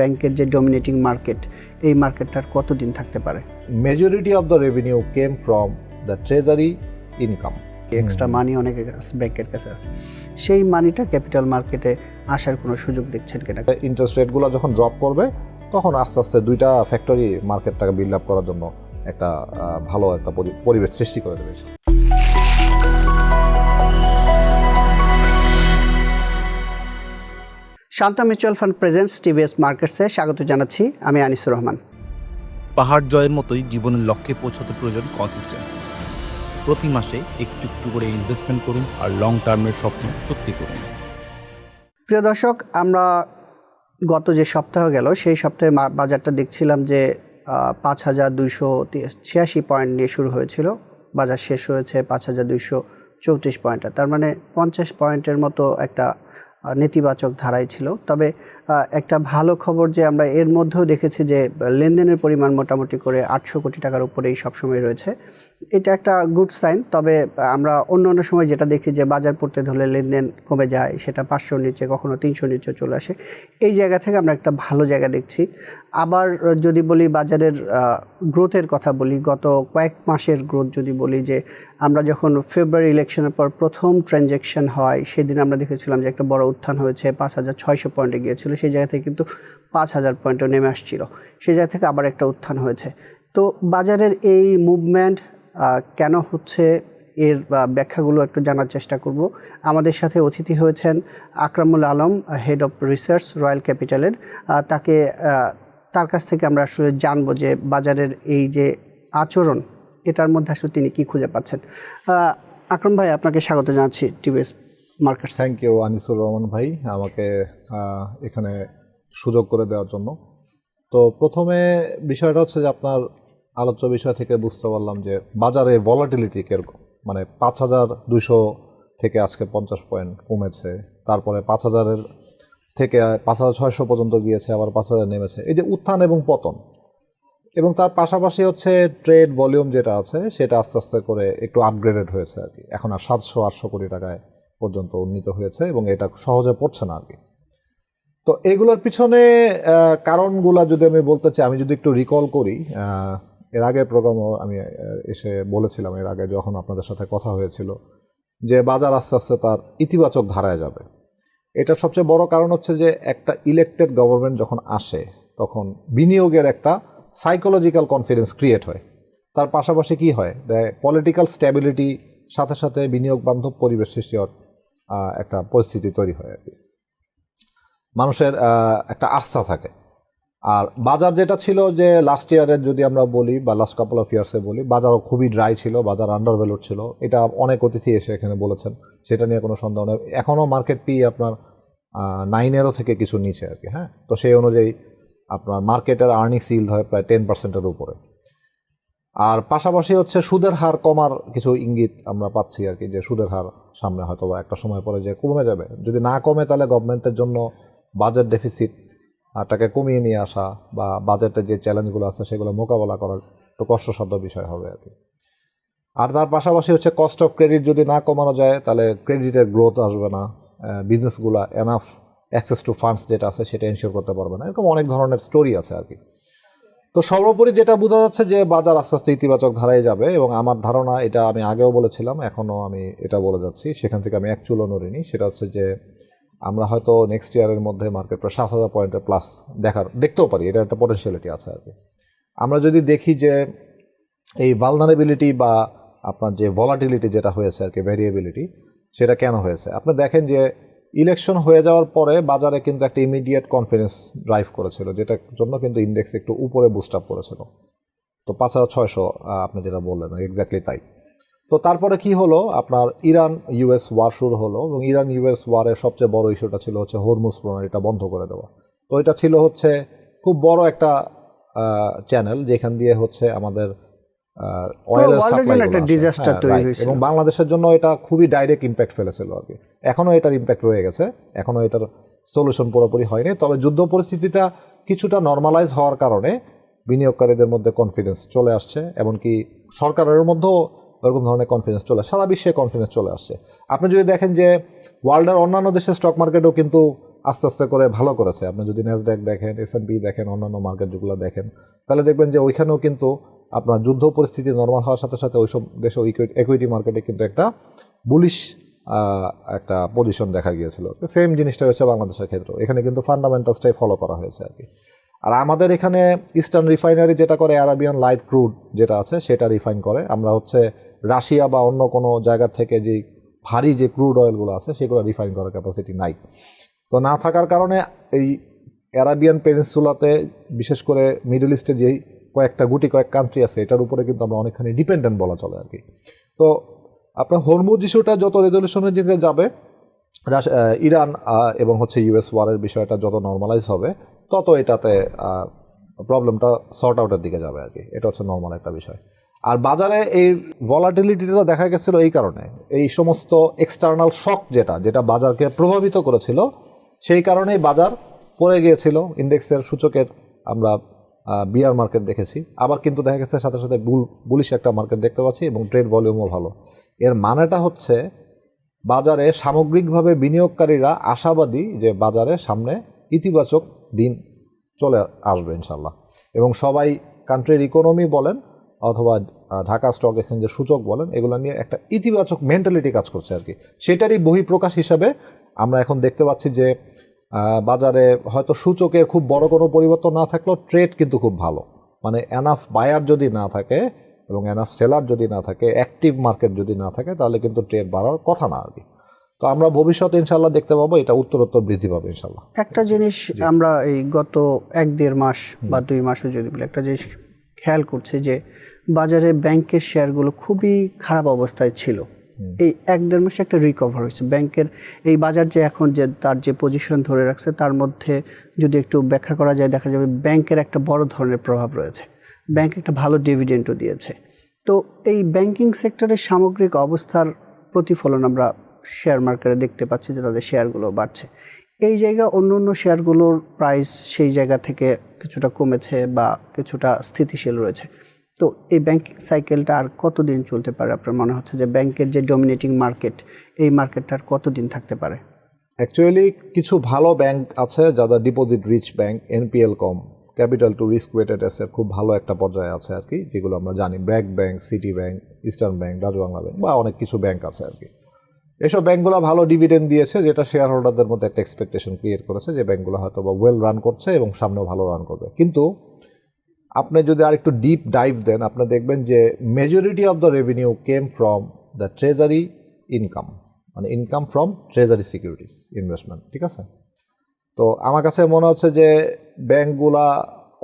ব্যাংকের যে dominating market, এই মার্কেটটার কতদিন থাকতে পারে? Majority of the revenue came from the treasury income. Extra মানি অনেকের ব্যাংকের কাছে আছে, সেই মানিটা ক্যাপিটাল মার্কেটে আসার কোনো সুযোগ দেখছেন কিনা? ইন্টারেস্ট রেটগুলো যখন ড্রপ করবে তখন আস্তে আস্তে দুইটা ফ্যাক্টরি মার্কেটটাকে বিল্ড আপ করার জন্য একটা ভালো একটা পরিবেশ সৃষ্টি করে দেবে। শান্ত মিউচুয়াল ফান্ড প্রেজেন্টস টিভিএস মার্কেটসে স্বাগত জানাচ্ছি। আমি আনিসুর রহমান। পাহাড় জয়ের মতোই জীবনের লক্ষ্যে পৌঁছাতে প্রয়োজন কনসিস্টেন্সি। প্রতি মাসে একটু একটু করে ইনভেস্টমেন্ট করুন আর লং টার্মের স্বপ্ন সত্যি করুন। প্রিয় দর্শক, আমরা গত যে সপ্তাহ গেল সেই সপ্তাহে বাজারটা দেখছিলাম যে ৫,২৮৬ পয়েন্ট নিয়ে শুরু হয়েছিল, বাজার শেষ হয়েছে ৫,২34 পয়েন্টে। তার মানে ৫০ পয়েন্টের মতো একটা নেতিবাচক ধারাই ছিল। তবে একটা ভালো খবর যে আমরা এর মধ্যেও দেখেছি যে লেনদেনের পরিমাণ মোটামুটি করে ৮০০ কোটি টাকার উপরেই সবসময় রয়েছে। এটা একটা গুড সাইন। তবে আমরা অন্য সময় যেটা দেখি যে বাজার পড়তে ধরলে লেনদেন কমে যায়, সেটা ৫০০ নিচে কখনো ৩০০ নিচে চলে আসে। এই জায়গা থেকে আমরা একটা ভালো জায়গা দেখছি। আবার যদি বলি বাজারের গ্রোথের কথা বলি, গত কয়েক মাসের গ্রোথ যদি বলি, যে আমরা যখন ফেব্রুয়ারি ইলেকশনের পর প্রথম ট্রানজ্যাকশন হয় সেদিন আমরা দেখেছিলাম যে একটা বড় উত্থান হয়েছে, ৫,৬০০ পয়েন্টে গিয়েছিল। সেই জায়গা থেকে কিন্তু ৫,০০০ পয়েন্টে নেমে আসছিল, সেই জায়গা থেকে আবার একটা উত্থান হয়েছে। তো বাজারের এই মুভমেন্ট কেন হচ্ছে, এর ব্যাখ্যাগুলো একটু জানার চেষ্টা করব। আমাদের সাথে অতিথি হয়েছেন Akramul Alam, head of research, royal ক্যাপিটালের। তার কাছ থেকে আমরা আসলে জানবো যে বাজারের এই যে আচরণ, এটার মধ্যে আসলে তিনি কি খুঁজে পাচ্ছেন। আকরাম ভাই, আপনাকে স্বাগত জানাচ্ছি TVS markets. Thank you Anisur Rahman ভাই, আমাকে এখানে সুযোগ করে দেওয়ার জন্য। তো প্রথমে বিষয়টা হচ্ছে যে আপনার আলোচ্য বিষয় থেকে বুঝতে পারলাম যে বাজারে ভলাটিলিটি কিরকম, মানে ৫,২০০ থেকে আজকে ৫০ পয়েন্ট কমেছে, তারপরে ৫,০০০ থেকে ৫,৬০০ পর্যন্ত গিয়েছে, আবার ৫,০০০ নেমেছে। এই যে উত্থান এবং পতন, এবং তার পাশাপাশি হচ্ছে ট্রেড ভলিউম যেটা আছে সেটা আস্তে আস্তে করে একটু আপগ্রেডেড হয়েছে আর কি। এখন আর ৭০০-৮০০ কোটি টাকায় পর্যন্ত উন্নীত হয়েছে এবং এটা সহজে পড়ছে না আর কি। তো এগুলোর পিছনে কারণগুলো যদি আমি বলতে চাই, আমি যদি একটু রিকল করি, এর আগে প্রোগ্রামও আমি এসে বলেছিলাম, এর আগে যখন আপনাদের সাথে কথা হয়েছিল, যে বাজার আস্তে আস্তে তার ইতিবাচক ধারায় যাবে। এটার সবচেয়ে বড় কারণ হচ্ছে যে একটা ইলেক্টেড গভর্নমেন্ট যখন আসে তখন বিনিয়োগের একটা সাইকোলজিক্যাল কনফিডেন্স ক্রিয়েট হয়। তার পাশাপাশি কি হয়, পলিটিক্যাল স্ট্যাবিলিটি সাথে সাথে বিনিয়োগ বান্ধব পরিবেশ সৃষ্টি হওয়ার একটা পরিস্থিতি তৈরি হয় আর কি। মানুষের একটা আস্থা থাকে। আর বাজার যেটা ছিল যে লাস্ট ইয়ারের যদি আমরা বলি বা লাস্ট কাপল অফ ইয়ার্সে বলি, বাজারও খুবই ড্রাই ছিল, বাজার আন্ডার ভ্যালুড ছিল। এটা অনেক অতিথি এসে এখানে বলেছেন, সেটা নিয়ে কোনো সন্দেহ নেই। এখনও মার্কেট পি আপনার 9-এরও থেকে কিছু নিচে আর কি। হ্যাঁ, তো সেই অনুযায়ী আপনার মার্কেটের আর্নিংস ইল্ড হয় প্রায় 10%-এর উপরে। আর পাশাপাশি হচ্ছে সুদের হার কমার কিছু ইঙ্গিত আমরা পাচ্ছি আর কি, যে সুদের হার সামনে হয়তো বা একটা সময় পরে যে কমে যাবে। যদি না কমে তাহলে গভর্নমেন্টের জন্য বাজেট ডেফিসিট টাকে কমিয়ে নিয়ে আসা বা বাজেটের যে চ্যালেঞ্জগুলো আছে সেগুলো মোকাবেলা করার একটু কষ্টসাধ্য বিষয় হবে আর কি। আর তার পাশাপাশি হচ্ছে কস্ট অফ ক্রেডিট যদি না কমানো যায় তাহলে ক্রেডিটের গ্রোথ আসবে না, বিজনেসগুলো এনাফ অ্যাক্সেস টু ফান্ডস যেটা আছে সেটা এনশিওর করতে পারবে না। এরকম অনেক ধরনের স্টোরি আছে আর কি। তো সর্বোপরি যেটা বোঝা যাচ্ছে যে বাজার আস্তে আস্তে ইতিবাচক ধারায় যাবে, এবং আমার ধারণা, এটা আমি আগেও বলেছিলাম, এখনও আমি এটা বলে যাচ্ছি, সেখান থেকে আমি এক চুলও নড়িনি। সেটা হচ্ছে যে আমরা হয়তো নেক্সট ইয়ারের মধ্যে মার্কেট প্রায় ৭,০০০ পয়েন্টের প্লাস দেখতেও পারি। এটা একটা পটেনশিয়ালিটি আছে আর কি। আমরা যদি দেখি যে এই ভালনারেবিলিটি বা আপনার যে ভলাটিলিটি যেটা হয়েছে আর কি, ভ্যারিয়েবিলিটি, সেটা কেন হয়েছে? আপনি দেখেন যে ইলেকশন হয়ে যাওয়ার পরে বাজারে কিন্তু একটা ইমিডিয়েট কনফিডেন্স ড্রাইভ করেছিল, যেটার জন্য কিন্তু ইন্ডেক্স একটু উপরে বুস্ট আপ করেছিল। তো ৫,৬০০ আপনি যেটা বললেন এক্স্যাক্টলি তাই। তো তারপরে কি হলো, আপনার ইরান ইউএস ওয়ার শুরু হলো, এবং ইরান ইউএস ওয়ারের সবচেয়ে বড় ইস্যুটা ছিল হচ্ছে হরমুজ প্রণালীটা বন্ধ করে দেওয়া। তো এটা ছিল হচ্ছে খুব বড় একটা চ্যানেল, যেখান দিয়ে হচ্ছে আমাদের অয়েলের সাপ্লাই, এবং বাংলাদেশের জন্য এটা খুবই ডাইরেক্ট ইম্প্যাক্ট ফেলেছিল আর কি। এখনও এটার ইম্প্যাক্ট রয়ে গেছে, এখনও এটার সলিউশন পুরোপুরি হয়নি। তবে যুদ্ধ পরিস্থিতিটা কিছুটা নর্মালাইজ হওয়ার কারণে বিনিয়োগকারীদের মধ্যে কনফিডেন্স চলে আসছে, এমনকি সরকারের মধ্যেও এরকম ধরনের কনফিডেন্স চলে আসছে, সারা বিশ্বে কনফিডেন্স চলে আসছে। আপনি যদি দেখেন যে ওয়ার্ল্ডের অন্যান্য দেশের স্টক মার্কেটেও কিন্তু আস্তে আস্তে করে ভালো করেছে। আপনি যদি ন্যাসড্যাক দেখেন, S&P দেখেন, অন্যান্য মার্কেট যেগুলো দেখেন, তাহলে দেখবেন যে ওইখানেও কিন্তু আপনার যুদ্ধ পরিস্থিতি নর্মাল হওয়ার সাথে সাথে ওইসব দেশে ইকুইটি মার্কেটে কিন্তু একটা বুলিশ একটা পজিশন দেখা গিয়েছিল। সেম জিনিসটা হচ্ছে বাংলাদেশের ক্ষেত্রেও, এখানে কিন্তু ফান্ডামেন্টালসটাই ফলো করা হয়েছে আর কি। আর আমাদের এখানে ইস্টার্ন রিফাইনারি যেটা করে, আরাবিয়ান লাইট ক্রুড যেটা আছে সেটা রিফাইন করে। আমরা হচ্ছে রাশিয়া বা অন্য কোনো জায়গার থেকে যে ভারী যে ক্রুড অয়েলগুলো আছে সেগুলো রিফাইন করার ক্যাপাসিটি নাই। তো না থাকার কারণে এই অ্যারাবিয়ান পেনিনসুলাতে, বিশেষ করে মিডল ইস্টে যেই কয়েক কান্ট্রি আছে, এটার উপরে কিন্তু আমরা অনেকখানি ডিপেন্ডেন্ট বলা চলে আর কি। তো আপনার হরমুজ ইস্যুটা যত রেজলিউশনের দিকে যাবে, ইরান এবং হচ্ছে US ওয়ারের বিষয়টা যত নর্মালাইজ হবে, তত এটাতে প্রবলেমটা সর্ট আউটের দিকে যাবে আর কি। এটা হচ্ছে নর্মাল একটা বিষয়। আর বাজারে এই ভলাটিলিটিটা দেখা গেছিলো এই কারণে, এই সমস্ত এক্সটার্নাল শক যেটা বাজারকে প্রভাবিত করেছিল, সেই কারণেই বাজার পড়ে গিয়েছিল। ইন্ডেক্সের সূচকের আমরা বিয়ার মার্কেট দেখেছি, আবার কিন্তু দেখা গেছে সাথে সাথে বুলিশ একটা মার্কেট দেখতে পাচ্ছি এবং ট্রেড ভলিউমও ভালো। এর মানেটা হচ্ছে বাজারে সামগ্রিকভাবে বিনিয়োগকারীরা আশাবাদী যে বাজারে সামনে ইতিবাচক দিন চলে আসবে ইনশাল্লাহ, এবং সবাই কান্ট্রির ইকোনমি বলেন অথবা ঢাকা স্টক এক্সচেঞ্জের সূচক বলেন, এগুলো নিয়ে একটা ইতিবাচক মেন্টালিটি কাজ করছে আর কি। সেটারই বহিঃপ্রকাশ হিসাবে আমরা এখন দেখতে পাচ্ছি যে বাজারে হয়তো সূচকের খুব বড় কোনো পরিবর্তন না থাকলেও ট্রেড কিন্তু খুব ভালো। মানে এনাফ বায়ার যদি না থাকে এবং এনাফ সেলার যদি না থাকে, অ্যাক্টিভ মার্কেট যদি না থাকে, তাহলে কিন্তু ট্রেড বাড়ার কথা না আর কি। তো আমরা ভবিষ্যতে ইনশাল্লাহ দেখতে পাবো এটা উত্তরোত্তর বৃদ্ধি পাবে ইনশাল্লাহ। একটা জিনিস আমরা এই গত 1-1.5 মাস বা 2 মাসও যদি বলি, একটা জিনিস খেয়াল করছি যে বাজারে ব্যাংকের শেয়ারগুলো খুবই খারাপ অবস্থায় ছিল। এই 1-1.5 মাসে একটা রিকভার হয়েছে ব্যাংকের। এই বাজার যে এখন যে তার যে পজিশন ধরে রাখছে, তার মধ্যে যদি একটু ব্যাখ্যা করা যায়, দেখা যাবে ব্যাংকের একটা বড় ধরনের প্রভাব রয়েছে। ব্যাংক একটা ভালো ডিভিডেন্ডও দিয়েছে। তো এই ব্যাংকিং সেক্টরের সামগ্রিক অবস্থার প্রতিফলন আমরা শেয়ার মার্কেটে দেখতে পাচ্ছি যে তাদের শেয়ারগুলো বাড়ছে। এই জায়গা অন্য শেয়ারগুলোর প্রাইস সেই জায়গা থেকে কিছুটা কমেছে বা কিছুটা স্থিতিশীল রয়েছে। তো এই ব্যাংকিং সাইকেলটা আর কতদিন চলতে পারে আপনার মনে হচ্ছে, যে ব্যাংকের যে ডমিনেটিং মার্কেট, এই মার্কেটটা আর কতদিন থাকতে পারে? অ্যাকচুয়ালি কিছু ভালো ব্যাংক আছে যাদের ডিপোজিট রিচ ব্যাংক, NPL কম, capital to risk weighted asset খুব ভালো একটা পর্যায়ে আছে আর কি, যেগুলো আমরা জানি BRAC bank, city bank, eastern bank, Dutch Bangla bank বা অনেক কিছু ব্যাংক আছে আর কি। এসব ব্যাংকগুলো ভালো ডিভিডেন্ড দিয়েছে, যেটা শেয়ার হোল্ডারদের মধ্যে একটা এক্সপেকটেশন ক্রিয়েট করেছে যে ব্যাংকগুলো হয়তো বা ওয়েল রান করছে এবং সামনেও ভালো রান করবে। কিন্তু আপনি যদি আর একটু ডিপ ডাইভ দেন, আপনি দেখবেন যে majority of the revenue came from the treasury income, মানে income from treasury securities investment, ঠিক আছে? তো আমার কাছে মনে হচ্ছে যে ব্যাংকগুলা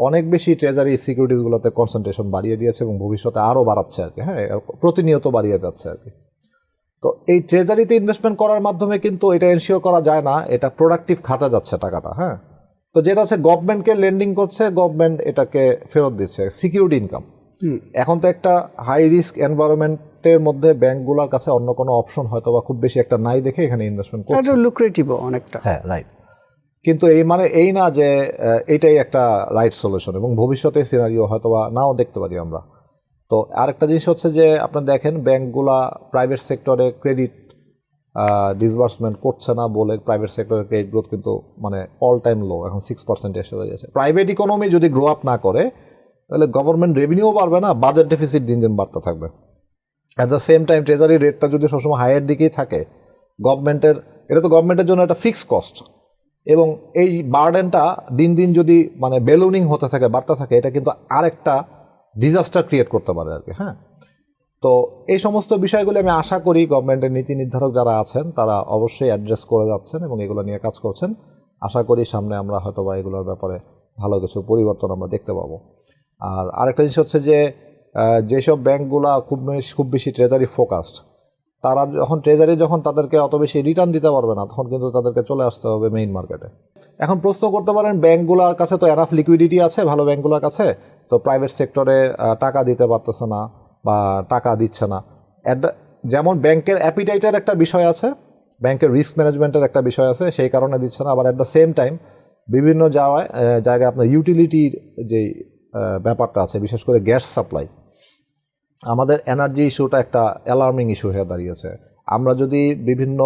অনেক বেশি ট্রেজারি সিকিউরিটিসগুলোতে কনসেন্ট্রেশন বাড়িয়ে দিয়েছে এবং ভবিষ্যতে আরও বাড়াচ্ছে আর কি। হ্যাঁ, প্রতিনিয়ত বাড়িয়ে যাচ্ছে আর কি। তো এই ট্রেজারিতে ইনভেস্টমেন্ট করার মাধ্যমে কিন্তু এটা এনশিওর করা যায় না এটা প্রোডাক্টিভ খাতে যাচ্ছে টাকাটা। হ্যাঁ, তো যেটা হচ্ছে গভর্নমেন্টকে লেন্ডিং করছে, গভর্নমেন্ট এটাকে ফেরত দিচ্ছে, সিকিউরিটি ইনকাম। এখন তো একটা হাই রিস্ক এনভায়রনমেন্টের মধ্যে ব্যাংকগুলোর কাছে অন্য কোনো অপশন হয়তো বা খুব বেশি একটা নাই দেখে এখানে ইনভেস্টমেন্ট করছে। এটা লুক্রেটিভও অনেকটা। হ্যাঁ, রাইট। কিন্তু এই মানে এই না যে এইটাই একটা রাইট সলিউশন, এবং ভবিষ্যতে সিনারিও হয়তো বা নাও দেখতে পারি আমরা। তো আরেকটা জিনিস হচ্ছে যে আপনারা দেখেন ব্যাংকগুলা প্রাইভেট সেক্টরে ক্রেডিট ডিসবার্সমেন্ট করছে না বলে প্রাইভেট সেক্টরের ক্রেডিট গ্রোথ কিন্তু মানে অল টাইম লো, এখন 6% এসে গেছে। প্রাইভেট ইকোনমি যদি গ্রো আপ না করে তাহলে গভর্নমেন্ট রেভিনিউও বাড়বে না, বাজেট ডেফিসিট দিন দিন বাড়তে থাকবে। At the same time treasury রেটটা যদি সবসময় হাইয়ের দিকেই থাকে, এটা তো গভর্নমেন্টের জন্য একটা ফিক্সড কস্ট, এবং এই বার্ডেনটা দিন দিন যদি মানে বেলুনিং হতে থাকে, বাড়তে থাকে, এটা কিন্তু আরেকটা ডিজাস্টার ক্রিয়েট করতে পারে আর কি। হ্যাঁ, তো এই সমস্ত বিষয়গুলি আমি আশা করি গভর্নমেন্টের নীতি নির্ধারক যারা আছেন তারা অবশ্যই অ্যাড্রেস করে যাচ্ছেন এবং এগুলো নিয়ে কাজ করছেন। আশা করি সামনে আমরা হয়তো বা এগুলোর ব্যাপারে ভালো কিছু পরিবর্তন আমরা দেখতে পাবো। আর আরেকটা জিনিস হচ্ছে যে যেসব ব্যাংকগুলা খুব বেশি ট্রেজারি ফোকাসড, তারা যখন তাদেরকে অত বেশি রিটার্ন দিতে পারবে না, তখন কিন্তু তাদেরকে চলে আসতে হবে মেইন মার্কেটে। এখন প্রশ্ন করতে পারেন ব্যাংকগুলোর কাছে তো এনাফ লিকুইডিটি আছে ভালো ব্যাংকগুলোর কাছে, তো প্রাইভেট সেক্টরে টাকা দিতে পারতেছে না বা টাকা দিচ্ছে না। যেমন ব্যাংকের অ্যাপিটাইটের একটা বিষয় আছে, ব্যাংকের রিস্ক ম্যানেজমেন্টের একটা বিষয় আছে, সেই কারণে দিচ্ছে না। আবার অ্যাট দ্য সেম টাইম বিভিন্ন জায়গায় আপনার ইউটিলিটির যে ব্যাপারটা আছে, বিশেষ করে গ্যাস সাপ্লাই, আমাদের এনার্জি ইস্যুটা একটা অ্যালার্মিং ইস্যু হয়ে দাঁড়িয়েছে। আমরা যদি বিভিন্ন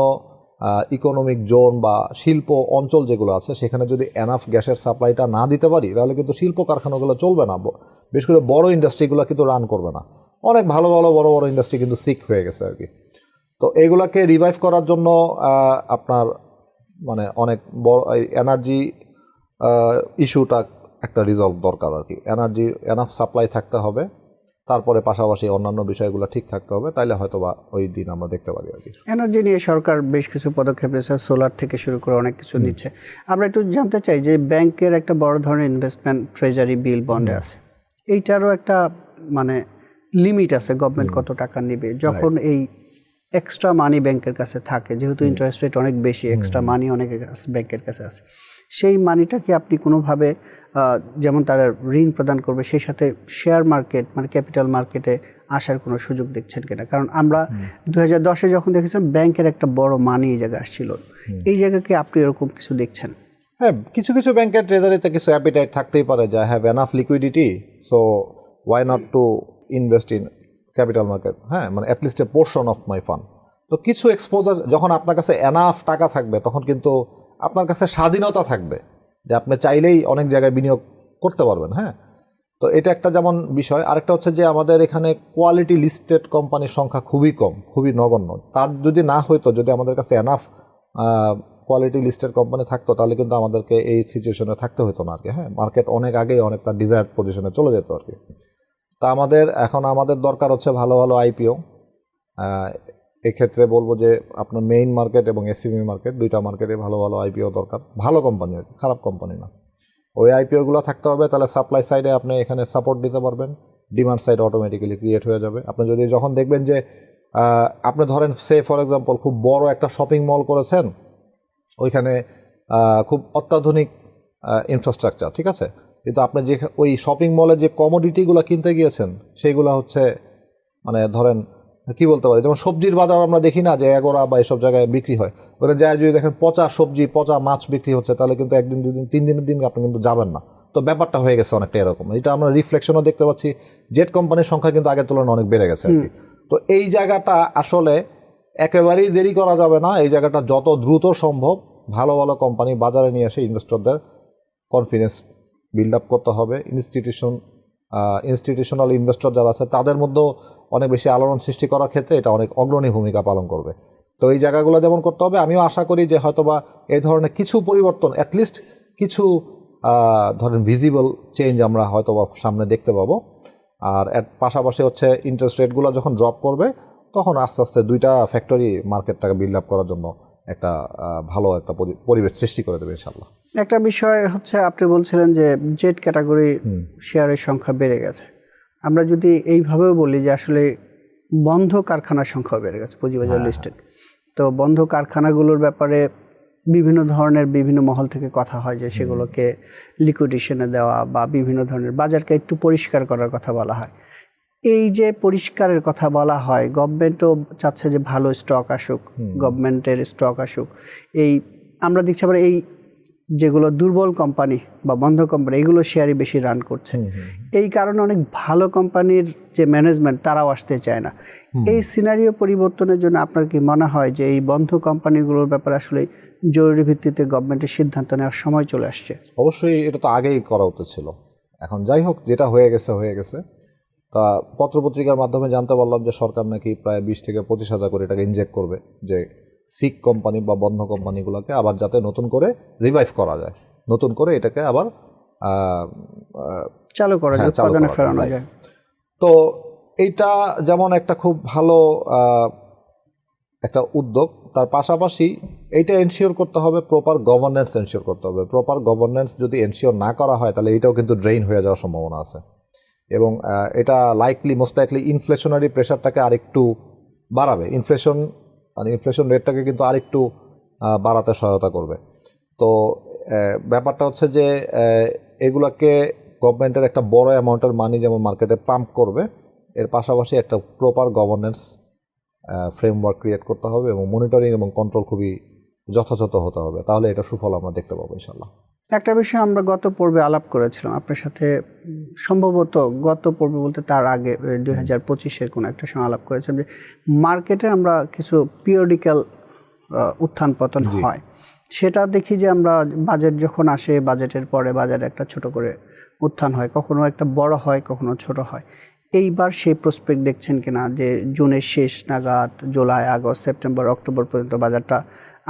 ইকোনমিক জোন বা শিল্প অঞ্চল যেগুলো আছে সেখানে যদি এনাফ গ্যাসের সাপ্লাইটা না দিতে পারি তাহলে কিন্তু শিল্প কারখানাগুলো চলবে না, বিশেষ করে বড় ইন্ডাস্ট্রিগুলো কিন্তু রান করবে না। অনেক ভালো ভালো বড় বড় ইন্ডাস্ট্রি কিন্তু সিক হয়ে গেছে আর কি। তো এগুলাকে রিভাইভ করার জন্য আপনার মানে অনেক বড় এনার্জি ইস্যুটা একটা রিজলভ দরকার আর কি। এনার্জি এনাফ সাপ্লাই থাকতে হবে, তারপরে পাশাপাশি অন্যান্য বিষয়গুলো ঠিক থাকতে হবে, তাইলে হয়তো বা ওই দিন আমরা দেখতে পারি আর কি। এনার্জি নিয়ে সরকার বেশ কিছু পদক্ষেপ নিয়েছে, সোলার থেকে শুরু করে অনেক কিছু নিচ্ছে। আমরা একটু জানতে চাই যে ব্যাংকের একটা বড় ধরনের ইনভেস্টমেন্ট ট্রেজারি বিল বন্ডে আছে, এইটারও একটা মানে লিমিট আছে, গভর্নমেন্ট কত টাকা নেবে যখন এই এক্সট্রা মানি ব্যাংকের কাছে থাকে, যেহেতু ইন্টারেস্ট রেট অনেক বেশি, এক্সট্রা মানি অনেক ব্যাংকের কাছে আছে। সেই মানিটা কি আপনি কোনোভাবে যেমন তারা ঋণ প্রদান করবে সেই সাথে শেয়ার মার্কেট মানে ক্যাপিটাল মার্কেটে আসার কোনো সুযোগ দেখছেন কিনা? কারণ আমরা 2010-এ যখন দেখেছিলাম ব্যাংকের একটা বড় মানি এই জায়গায় আসছিল, এই জায়গাকে আপনি এরকম কিছু দেখছেন? হ্যাঁ, কিছু কিছু ব্যাংকের ট্রেজারিতে কিছু অ্যাপিটাইট থাকতেই পারে যে have enough liquidity, so why not to invest in capital market, হ্যাঁ, মানে at least a portion of my fund. তো কিছু এক্সপোজার যখন আপনার কাছে এনাফ টাকা থাকবে তখন কিন্তু আপনার কাছে স্বাধীনতা থাকবে যে আপনি চাইলেই অনেক জায়গায় বিনিয়োগ করতে পারবেন। হ্যাঁ, তো এটা একটা যেমন বিষয়। আরেকটা হচ্ছে যে আমাদের এখানে কোয়ালিটি লিস্টেড কোম্পানির সংখ্যা খুবই কম, খুবই নগণ্য। তার যদি না হইতো, যদি আমাদের কাছে এনাফ কোয়ালিটি লিস্টেড কোম্পানি থাকতো তাহলে কিন্তু আমাদেরকে এই সিচুয়েশনে থাকতে হতো না আর কি। হ্যাঁ, মার্কেট অনেক আগেই অনেক তার ডিজায়ার্ড পজিশনে চলে যেত আর কি। তা আমাদের দরকার হচ্ছে ভালো ভালো আইপিও। এক্ষেত্রে বলবো যে আপনার মেইন মার্কেট এবং এসএমই মার্কেট, দুইটা মার্কেটে ভালো ভালো আইপিও দরকার, ভালো কোম্পানি আর কি, খারাপ কোম্পানি না। ওই আইপিওগুলো থাকতে হবে, তাহলে সাপ্লাই সাইডে আপনি এখানে সাপোর্ট দিতে পারবেন, ডিমান্ড সাইড অটোমেটিক্যালি ক্রিয়েট হয়ে যাবে। আপনি যদি যখন দেখবেন যে আপনি ধরেন সে ফর এক্সাম্পল খুব বড় একটা শপিং মল করেছেন, ওইখানে খুব অত্যাধুনিক ইনফ্রাস্ট্রাকচার, ঠিক আছে, কিন্তু আপনি যে ওই শপিং মলে যে কমোডিটিগুলো কিনতে গিয়েছেন সেইগুলো হচ্ছে মানে ধরেন কি বলতে পারি, যেমন সবজির বাজার আমরা দেখি না যে এগোরা বা এসব জায়গায় বিক্রি হয়, ওখানে যায় যদি দেখেন পচা সবজি পচা মাছ বিক্রি হচ্ছে, তাহলে কিন্তু একদিন দুদিন তিন দিনের দিন আপনি কিন্তু যাবেন না। তো ব্যাপারটা হয়ে গেছে অনেকটা এরকম। এটা আমরা রিফ্লেকশনও দেখতে পাচ্ছি, জেট কোম্পানির সংখ্যা কিন্তু আগের তুলনায় অনেক বেড়ে গেছে আর কি। তো এই জায়গাটা আসলে একেবারেই দেরি করা যাবে না, এই জায়গাটা যত দ্রুত সম্ভব ভালো ভালো কোম্পানি বাজারে নিয়ে এসে ইনভেস্টরদের কনফিডেন্স বিল্ড আপ করতে হবে। ইনস্টিটিউশনাল ইনভেস্টর যারা আছে তাদের মধ্যেও অনেক বেশি আলোড়ন সৃষ্টি করার ক্ষেত্রে এটা অনেক অগ্রণী ভূমিকা পালন করবে। তো এই জায়গাগুলো যেমন করতে হবে, আমিও আশা করি যে হয়তোবা এই ধরনের কিছু পরিবর্তন, অ্যাটলিস্ট কিছু ধরেন ভিজিবল চেঞ্জ আমরা হয়তোবা সামনে দেখতে পাবো। আর এর পাশাপাশি হচ্ছে ইন্টারেস্ট রেটগুলো যখন ড্রপ করবে তখন আস্তে আস্তে দুইটা ফ্যাক্টরি মার্কেটটাকে বিল্ড আপ করার জন্য একটা ভালো একটা পরিবেশ সৃষ্টি করে দেবে ইনশাআল্লাহ। একটা বিষয় হচ্ছে আপনি বলছিলেন যে জেড ক্যাটাগরি শেয়ারের সংখ্যা বেড়ে গেছে। আমরা যদি এইভাবেও বলি যে আসলে বন্ধ কারখানার সংখ্যা বেড়ে গেছে পুঁজিবাজার লিস্টেড, তো বন্ধ কারখানাগুলোর ব্যাপারে বিভিন্ন ধরনের বিভিন্ন মহল থেকে কথা হয় যে সেগুলোকে লিকুইডেশনে দেওয়া বা বিভিন্ন ধরনের বাজারকে একটু পরিষ্কার করার কথা বলা হয়। এই যে পরিষ্কারের কথা বলা হয়, গভর্নমেন্টও চাচ্ছে যে ভালো স্টক আসুক, গভর্নমেন্টের স্টক আসুক। এই আমরা দেখছি আবার এই যেগুলো দুর্বল কোম্পানি বা বন্ধ কোম্পানি এগুলো শেয়ারই বেশি রান করছে। এই কারণে অনেক ভালো কোম্পানির যে ম্যানেজমেন্ট তারাও আসতে চায় না। এই সিনারিও পরিবর্তনের জন্য আপনার কি মনে হয় যে এই বন্ধ কোম্পানিগুলোর ব্যাপারে আসলে জরুরি ভিত্তিতে গভর্নমেন্টের সিদ্ধান্ত নেওয়ার সময় চলে আসছে? অবশ্যই, এটা তো আগেই করা উচিত ছিল। এখন যাই হোক, যেটা হয়ে গেছে। তা পত্রপত্রিকার মাধ্যমে জানতে পারলাম যে সরকার নাকি প্রায় 20 থেকে 25,000 কোটি টাকা ইনজেক্ট করবে যে সিক কোম্পানি বা বন্ধ কোম্পানিগুলোকে আবার যাতে নতুন করে রিভাইভ করা যায়, নতুন করে এটাকে আবার চালু করা যায়, উৎপাদনে ফেরানো যায়। তো এইটা যেমন একটা খুব ভালো একটা উদ্যোগ, তার পাশাপাশি এইটা এনশিওর করতে হবে প্রপার গভর্নেন্স এনশিওর করতে হবে। প্রপার গভর্নেন্স যদি এনশিওর না করা হয় তাহলে এটাও কিন্তু ড্রেইন হয়ে যাওয়ার সম্ভাবনা আছে, এবং এটা মোস্ট লাইকলি ইনফ্লেশনারি প্রেশারটাকে আরেকটু বাড়াবে। ইনফ্লেশন রেটটাকে কিন্তু আরেকটু বাড়াতে সহায়তা করবে। তো ব্যাপারটা হচ্ছে যে এগুলাকে গভর্নমেন্টের একটা বড় অ্যামাউন্টের মানি যেমন মার্কেটে পাম্প করবে, এর পাশাপাশি একটা প্রপার গভর্নেন্স ফ্রেমওয়ার্ক ক্রিয়েট করতে হবে এবং মনিটরিং এবং কন্ট্রোল খুবই যথাযথ হতে হবে, তাহলে এটা সুফল আমরা দেখতে পাবো ইনশাল্লাহ। একটা বিষয় আমরা গত পর্বে আলাপ করেছিলাম আপনার সাথে, সম্ভবত গত পর্বে বলতে তার আগে 2025-এর কোনো একটা সময় আলাপ করেছিলাম যে মার্কেটে আমরা কিছু পিরিয়ডিক্যাল উত্থান পতন হয়। সেটা দেখি যে আমরা বাজেট যখন আসে, বাজেটের পরে বাজারে একটা ছোট করে উত্থান হয়, কখনো একটা বড় হয়, কখনো ছোট হয়। এইবার সেই প্রসপেক্ট দেখছেন কিনা যে জুনের শেষ নাগাদ, জুলাই, আগস্ট, সেপ্টেম্বর, অক্টোবর পর্যন্ত বাজারটা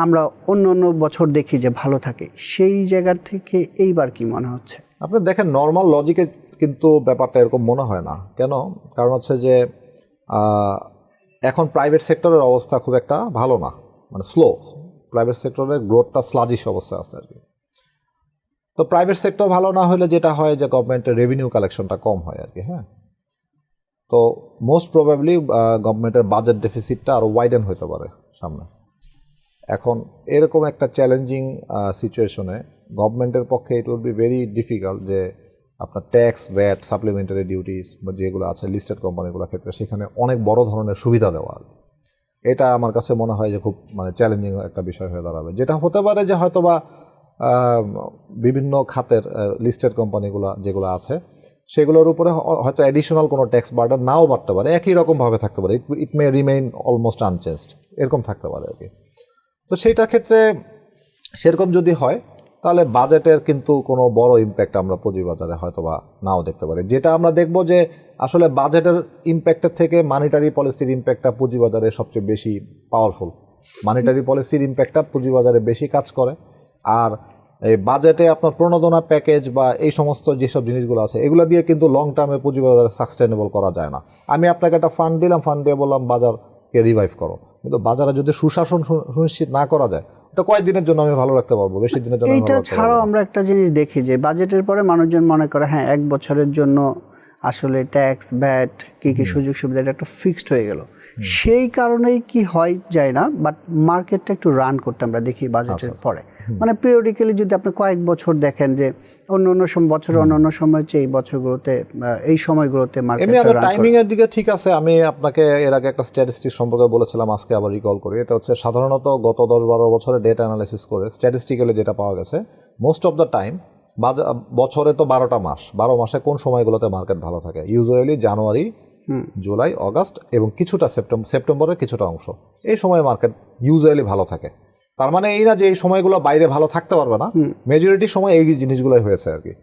আমরা অন্য অন্য বছর দেখি যে ভালো থাকে, সেই জায়গা থেকে এইবার কি মনে হচ্ছে? আপনি দেখেন নর্মাল লজিকে কিন্তু ব্যাপারটা এরকম মনে হয় না। কেন? কারণ হচ্ছে যে এখন প্রাইভেট সেক্টরের অবস্থা খুব একটা ভালো না, মানে স্লো। প্রাইভেট সেক্টরের গ্রোথটা স্লাজিশ অবস্থায় আছে আর কি। তো প্রাইভেট সেক্টর ভালো না হলে যেটা হয় যে গভর্নমেন্টের রেভিনিউ কালেকশনটা কম হয় আর কি। হ্যাঁ, তো মোস্ট প্রবাবলি গভর্নমেন্টের বাজেট ডেফিসিটটা আরও ওয়াইডেন হতে পারে সামনে। এখন এরকম একটা চ্যালেঞ্জিং সিচুয়েশনে গভর্নমেন্টের পক্ষে it will be very difficult যে আপনার ট্যাক্স, ভ্যাট, সাপ্লিমেন্টারি ডিউটিস বা যেগুলো আছে লিস্টেড কোম্পানিগুলোর ক্ষেত্রে সেখানে অনেক বড় ধরনের সুবিধা দেওয়া। এটা আমার কাছে মনে হয় যে খুব মানে চ্যালেঞ্জিং একটা বিষয় হয়ে দাঁড়াবে। যেটা হতে পারে যে হয়তোবা বিভিন্ন খাতের লিস্টেড কোম্পানিগুলো যেগুলো আছে সেগুলোর উপরে হয়তো অ্যাডিশনাল কোনো ট্যাক্স বার্ডার নাও বাড়তে পারে, একই রকমভাবে থাকতে পারে, ইট মে রিমেইন অলমোস্ট আনচেঞ্জড, এরকম থাকতে পারে আর কি। তো সেইটার ক্ষেত্রে সেরকম যদি হয় তাহলে বাজেটের কিন্তু কোনো বড় ইম্প্যাক্ট আমরা পুঁজিবাজারে হয়তো বা নাও দেখতে পারি। যেটা আমরা দেখব যে আসলে বাজেটের ইম্প্যাক্টের থেকে মানিটারি পলিসির ইম্প্যাক্টটা পুঁজিবাজারে সবচেয়ে বেশি পাওয়ারফুল। মানিটারি পলিসির ইম্প্যাক্টটা পুঁজিবাজারে বেশি কাজ করে, আর এই বাজেটে আপনার প্রণোদনা প্যাকেজ বা এই সমস্ত যেসব জিনিসগুলো আছে এগুলো দিয়ে কিন্তু লং টার্মে পুঁজিবাজারে সাস্টেনেবল করা যায় না। আমি আপনাকে একটা ফান্ড দিলাম, ফান্ড দিয়ে বললাম বাজারকে রিভাইভ করো, কিন্তু বাজারে যদি সুশাসন সুনিশ্চিত না করা যায় এটা কয়েকদিনের জন্য আমি ভালো রাখতে পারবো, বেশি দিনের জন্য এইটা ছাড়াও আমরা একটা জিনিস দেখি যে বাজেটের পরে মানুষজন মনে করে হ্যাঁ 1 বছরের জন্য আসলে ট্যাক্স, ভ্যাট, কি সুযোগ সুবিধা এটা একটা ফিক্সড হয়ে গেল। সেই কারণেই কি হয় যায় না, বাট মার্কেটটা একটু রান করতে আমরা দেখি বাজেটের পরে। মানে পিরিয়ডিক্যালি যদি আপনি কয়েক বছর দেখেন যে অন্য অন্য বছরের অন্য সময় চেয়ে এই বছরগুলোতে, এই সময়গুলোতে এমনি মার্কেটটা টাইমিং এর দিকে ঠিক আছে। আমি আপনাকে এর আগে একটা স্ট্যাটিস্টিক সম্পর্কে বলেছিলাম, আজকে আবার রিকল করি। এটা হচ্ছে সাধারণত গত 10-12 বছরে ডেটা অ্যানালাইসিস করে স্ট্যাটিস্টিক্যালি যেটা পাওয়া গেছে, মোস্ট অফ দ্য টাইম বছরে তো 12টা মাস, 12 মাসে কোন সময়গুলোতে মার্কেট ভালো থাকে? ইউজুয়ালি জানুয়ারি, জুলাই, অগাস্ট এবং কিছুটা সেপ্টেম্বরের কিছুটা অংশ, এই সময় মার্কেট ইউজুয়ালি ভালো থাকে। তার মানে এই না যে এই সময়গুলো বাইরে ভালো থাকতে পারবে না, মেজরিটি সময় এই জিনিসগুলোই হয়েছে আর কি।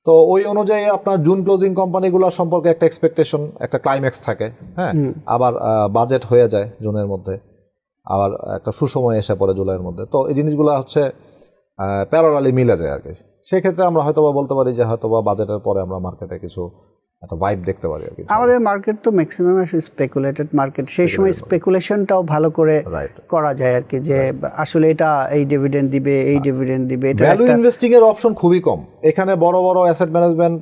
তো ওই অনুযায়ী আপনার জুন ক্লোজিং কোম্পানিগুলো সম্পর্কে একটা এক্সপেকটেশন, একটা ক্লাইম্যাক্স থাকে। হ্যাঁ, আবার বাজেট হয়ে যায় জুনের মধ্যে, আবার একটা সুসময় এসে পড়ে জুলাইয়ের মধ্যে। তো এই জিনিসগুলো হচ্ছে প্যারালালি মিলে যায় আর কি। সেক্ষেত্রে আমরা হয়তোবা বলতে পারি যে হয়তোবা বাজেটের পরে আমরা মার্কেটে কিছু একটা ভাইব দেখতে পারি আর কি। আমাদের মার্কেট তো ম্যাক্সিমাম স্পেকুলেটেড মার্কেট, সেই সময় স্পেকুলেশনটাও ভালো করে করা যায় আর কি, যে আসলে এটা এই ডিভিডেন্ড দিবে, এই ডিভিডেন্ড দিবে। এটা ভ্যালু ইনভেস্টিং এর অপশন খুবই কম এখানে। বড় বড় অ্যাসেট ম্যানেজমেন্ট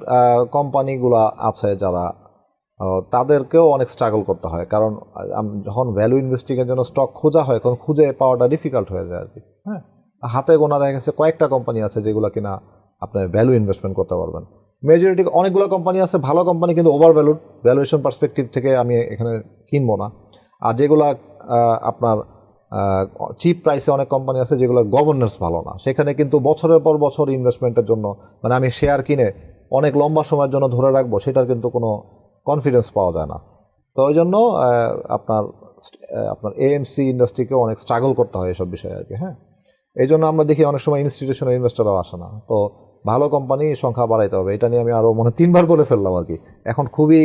কোম্পানিগুলো আছে যারা, তাদেরকেও অনেক স্ট্রাগল করতে হয়, কারণ যখন ভ্যালু ইনভেস্টিং এর জন্য স্টক খোঁজা হয় তখন খুঁজে পাওয়াটা ডিফিকাল্ট হয়ে যায় আর কি। হ্যাঁ, হাতে গোনা দেখা গেছে কয়েকটা কোম্পানি আছে যেগুলো কিনা আপনি ভ্যালু ইনভেস্টমেন্ট করতে পারবেন। মেজরিটি অনেকগুলো কোম্পানি আছে ভালো কোম্পানি, কিন্তু ওভার ভ্যালুড, ভ্যালুয়েশন পার্সপেক্টিভ থেকে আমি এখানে কিনবো না। আর যেগুলো আপনার চিপ প্রাইসে অনেক কোম্পানি আছে যেগুলো গভর্নেন্স ভালো না, সেখানে কিন্তু বছরের পর বছর ইনভেস্টমেন্টের জন্য, মানে আমি শেয়ার কিনে অনেক লম্বা সময়ের জন্য ধরে রাখবো, সেটার কিন্তু কোনো কনফিডেন্স পাওয়া যায় না। তো ওই জন্য আপনার এএমসি ইন্ডাস্ট্রিকেও অনেক স্ট্রাগল করতে হয় এসব বিষয়ে আর কি। হ্যাঁ, এই জন্য আমরা দেখি অনেক সময় ইনস্টিটিউশনাল ইনভেস্টররাও আসে না। তো ভালো কোম্পানির সংখ্যা বাড়াইতে হবে, এটা নিয়ে আমি আরও 3বার বলে ফেললাম আর কি। এখন খুবই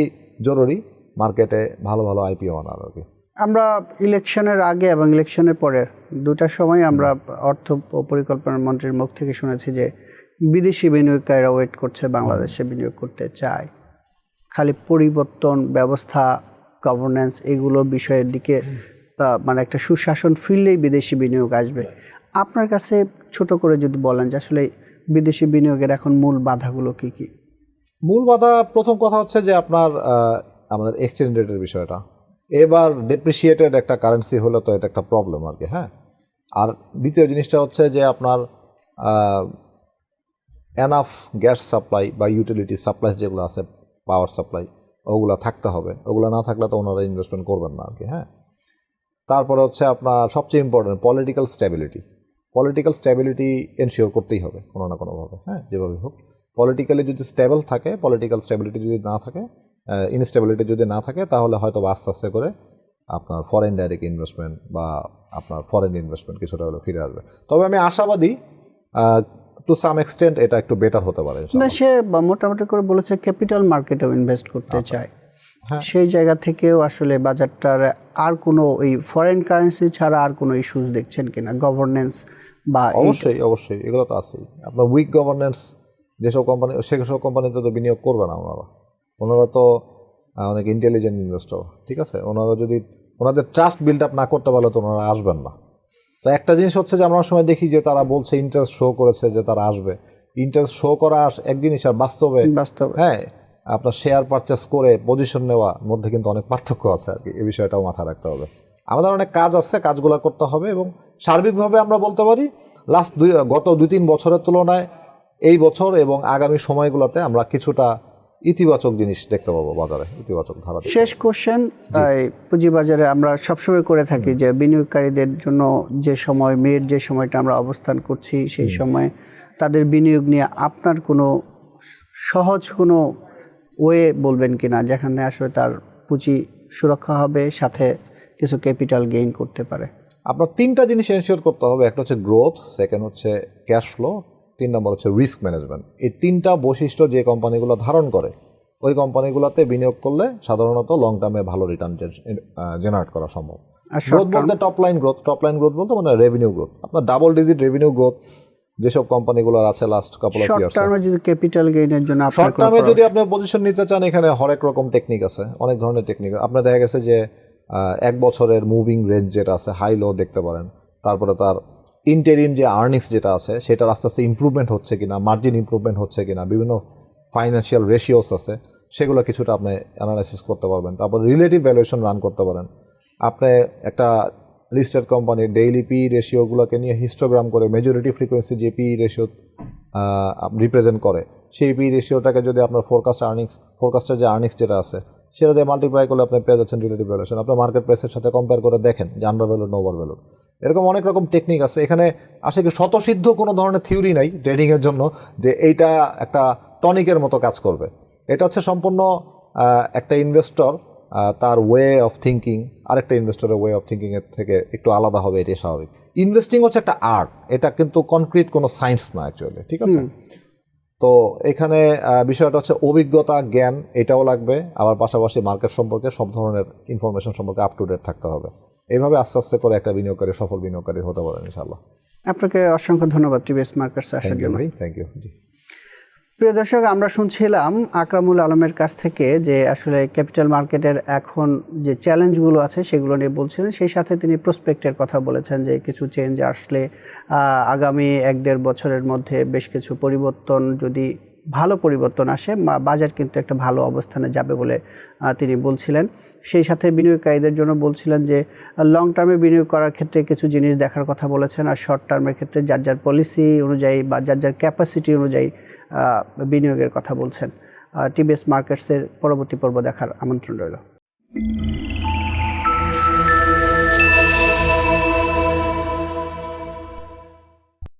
জরুরি মার্কেটে ভালো ভালো আইপিও আনার আর কি। আমরা ইলেকশনের আগে এবং ইলেকশনের পরে দুটার সময় আমরা অর্থ ও পরিকল্পনা মন্ত্রীর মুখ থেকে শুনেছি যে বিদেশি বিনিয়োগকারীরা ওয়েট করছে, বাংলাদেশে বিনিয়োগ করতে চায়, খালি পরিবর্তন, ব্যবস্থা, গভর্নেন্স এগুলো বিষয়ের দিকে মানে একটা সুশাসন ফিরলেই বিদেশি বিনিয়োগ আসবে। আপনার কাছে ছোট করে যদি বলেন যে আসলে বিদেশি বিনিয়োগের এখন মূল বাধাগুলো কি কি? মূল বাধা, প্রথম কথা হচ্ছে যে আপনার আমাদের এক্সচেঞ্জ রেটের বিষয়টা। এবার ডেপ্রিসিয়েটেড একটা কারেন্সি হলে তো এটা একটা প্রবলেম আর কি। হ্যাঁ, আর দ্বিতীয় জিনিসটা হচ্ছে যে আপনার এনাফ গ্যাস সাপ্লাই বা ইউটিলিটি সাপ্লাই যেগুলো আছে, পাওয়ার সাপ্লাই, ওগুলো থাকতে হবে। ওগুলো না থাকলে তো ওনারা ইনভেস্টমেন্ট করবেন না আর কি। হ্যাঁ, তারপরে হচ্ছে আপনার সবচেয়ে important political stability. Political stability ensure করতেই হবে কোনো না কোনোভাবে। হ্যাঁ, যেভাবে হোক পলিটিক্যালি যদি স্টেবল থাকে, পলিটিক্যাল স্ট্যাবিলিটি যদি না থাকে, ইনস্টেবিলিটি যদি না থাকে, তাহলে হয়তো আস্তে আস্তে করে আপনার ফরেন ডাইরেক্ট ইনভেস্টমেন্ট বা আপনার ফরেন ইনভেস্টমেন্ট কিছুটা হলে ফিরে আসবে। তবে আমি আশাবাদী টু সাম এক্সটেন্ট এটা একটু বেটার হতে পারে না, ইনশাআল্লাহ। সে মোটামুটি করে বলেছে ক্যাপিটাল মার্কেটেও ইনভেস্ট করতে চায়। হ্যাঁ। সেই জায়গা থেকেও আসলে বাজারটার আর কোনো ওই ফরেন কারেন্সি ছাড়া আর কোনো ইস্যুস দেখছেন কিনা, গভর্নেন্স বা অবশ্যই এগুলো তো আছেই। আপনার উইক গভর্নেন্স যেসব কোম্পানি, সেসব কোম্পানিতে তো বিনিয়োগ করবে না ওনারা তো অনেক ইন্টেলিজেন্ট ইনভেস্টর, ঠিক আছে। ওনারা যদি ওনাদের ট্রাস্ট বিল্ড আপ না করতে পারলে তো ওনারা আসবেন না। তো একটা জিনিস হচ্ছে যে আমরা সময় দেখি যে তারা বলছে ইন্টারেস্ট শো করেছে যে তারা আসবে, ইন্টারেস্ট শো করা এক জিনিস, আর বাস্তবে হ্যাঁ আপনার শেয়ার পারচেস করে পজিশন নেওয়ার মধ্যে কিন্তু অনেক পার্থক্য আছে আর কি। এই বিষয়টাও মাথায় রাখতে হবে। আমাদের অনেক কাজ আছে, কাজগুলো করতে হবে, এবং সার্বিকভাবে আমরা বলতে পারি গত 2-3 বছরের তুলনায় এই বছর এবং আগামী সময়গুলোতে আমরা কিছুটা ইতিবাচক জিনিস দেখতে পাবো বাজারে, ইতিবাচক ধারা। শেষ কোশ্চেন, পুঁজিবাজারে আমরা সবসময় করে থাকি যে বিনিয়োগকারীদের জন্য যে সময় মেয়ের যে সময়টা আমরা অবস্থান করছি, সেই সময় তাদের বিনিয়োগ নিয়ে আপনার কোনো সহজ কোনো ওয়ে বলবেন কিনা যেখানে আসলে তার পুঁজি সুরক্ষা হবে, সাথে কিছু ক্যাপিটাল গেইন করতে পারে? আপনার 3টা জিনিস এনশিওর করতে হবে। একটা হচ্ছে গ্রোথ, সেকেন্ড হচ্ছে ক্যাশ ফ্লো, 3 নম্বর হচ্ছে রিস্ক ম্যানেজমেন্ট। এই 3টা বৈশিষ্ট্য যে কোম্পানিগুলো ধারণ করে ওই কোম্পানিগুলোতে বিনিয়োগ করলে সাধারণত লং টার্মে ভালো রিটার্ন জেনারেট করা সম্ভব। গ্রোথ বলতে টপ লাইন গ্রোথ বলতে মানে রেভিনিউ গ্রোথ, আপনার ডাবল ডিজিট রেভিনিউ গ্রোথ যেসব কোম্পানিগুলো আছে last couple of years. Short টার্মে যদি ক্যাপিটাল গেইনের জন্য শর্ট টার্মে যদি আপনি পজিশন নিতে চান, এখানে হরেক রকম টেকনিক আছে, অনেক ধরনের টেকনিক। আপনার দেখা গেছে যে 1 বছরের মুভিং রেঞ্জ যেটা আছে, হাই লো দেখতে পারেন। তারপরে তার ইন্টারিম যে আর্নিংস যেটা আছে সেটার আস্তে আস্তে ইমপ্রুভমেন্ট হচ্ছে কিনা, মার্জিন ইমপ্রুভমেন্ট হচ্ছে কিনা, বিভিন্ন ফাইন্যান্সিয়াল রেশিওস আছে, সেগুলো কিছুটা আপনি অ্যানালাইসিস করতে পারবেন। তারপর রিলেটিভ ভ্যালুয়েশন রান করতে পারেন। আপনি একটা লিস্টেড কোম্পানির ডেইলি পি রেশিওগুলোকে নিয়ে হিস্টোগ্রাম করে মেজরিটি ফ্রিকোয়েন্সি যে পি রেশিও রিপ্রেজেন্ট করে, সেই পি রেশিওটাকে যদি আপনার ফোরকাস্টের যে আর্নিংস যেটা আছে সেটা দিয়ে মাল্টিপ্লাই করলে আপনি পেয়ে যাচ্ছেন রিলেটিভ ভ্যালুয়েশন। আপনার মার্কেট প্রাইসের সাথে কম্পেয়ার করে দেখেন যে আন্ডার ভ্যালু না ওভার ভ্যালু। এরকম অনেক রকম টেকনিক আছে। এখানে আসলে কি স্বতঃসিদ্ধ কোনো ধরনের থিওরি নাই ট্রেডিংয়ের জন্য যে এইটা একটা টনিকের মতো কাজ করবে। এটা হচ্ছে সম্পূর্ণ একটা ইনভেস্টর তার ওয়ে অফ থিঙ্কিং আরেকটা ইনভেস্টরের ওয়ে অফ থিঙ্কিংয়ের থেকে একটু আলাদা হবে, এটাই স্বাভাবিক। ইনভেস্টিং হচ্ছে একটা আর্ট, এটা কিন্তু কনক্রিট কোনো সায়েন্স না অ্যাকচুয়ালি, ঠিক আছে। তো এখানে বিষয়টা হচ্ছে অভিজ্ঞতা, জ্ঞান, এটাও লাগবে, আবার পাশাপাশি মার্কেট সম্পর্কে সব ধরনের ইনফরমেশন সম্পর্কে আপ টু ডেট থাকতে হবে। এইভাবে আস্তে আস্তে করে একটা বিনিয়োগকারী সফল বিনিয়োগকারী হতে পারেন ইনশাআল্লাহ। আপনাকে অসংখ্য ধন্যবাদ টিভিএস মার্কেটস আসার জন্য। Thank you. জি প্রিয় দর্শক, আমরা শুনছিলাম আকরামুল আলমের কাছ থেকে যে আসলে ক্যাপিটাল মার্কেটের এখন যে চ্যালেঞ্জগুলো আছে সেগুলো নিয়ে বলছিলেন। সেই সাথে তিনি প্রসপেক্টের কথা বলেছেন যে কিছু চেঞ্জ আসলে আগামী 1-1.5 বছরের মধ্যে বেশ কিছু পরিবর্তন, যদি ভালো পরিবর্তন আসে বাজার কিন্তু একটা ভালো অবস্থানে যাবে বলে তিনি বলছিলেন। সেই সাথে বিনিয়োগকারীদের জন্য বলছিলেন যে লং টার্মে বিনিয়োগ করার ক্ষেত্রে কিছু জিনিস দেখার কথা বলেছেন, আর শর্ট টার্মের ক্ষেত্রে যার যার পলিসি অনুযায়ী বা যার যার ক্যাপাসিটি অনুযায়ী বিনিয়োগের কথা বলছেন। টিভিএস মার্কেটসের পরবর্তী পর্ব দেখার আমন্ত্রণ রইল।